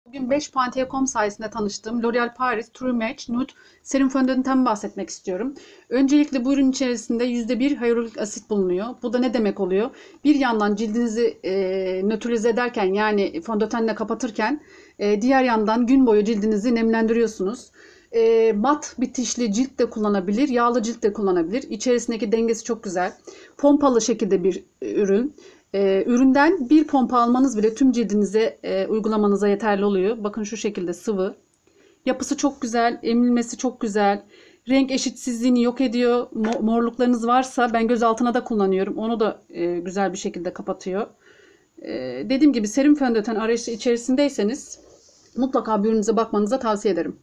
Bugün 5 Pantene.com sayesinde tanıştığım L'Oréal Paris True Match Nude Serum Fondötenden bahsetmek istiyorum. Öncelikle bu ürün içerisinde %1 hyaluronik asit bulunuyor. Bu da ne demek oluyor? Bir yandan cildinizi nötralize ederken, yani fondötenle kapatırken, diğer yandan gün boyu cildinizi nemlendiriyorsunuz. Mat bitişli cilt de kullanabilir, yağlı cilt de kullanabilir. İçerisindeki dengesi çok güzel. Pompalı şekilde bir ürün. Üründen bir pompa almanız bile tüm cildinize uygulamanıza yeterli oluyor. Bakın şu şekilde sıvı. Yapısı çok güzel, emilmesi çok güzel. Renk eşitsizliğini yok ediyor. Morluklarınız varsa ben göz altına da kullanıyorum. Onu da güzel bir şekilde kapatıyor. Dediğim gibi serum fondöten arayışı içerisindeyseniz mutlaka bir ürünüze bakmanızı tavsiye ederim.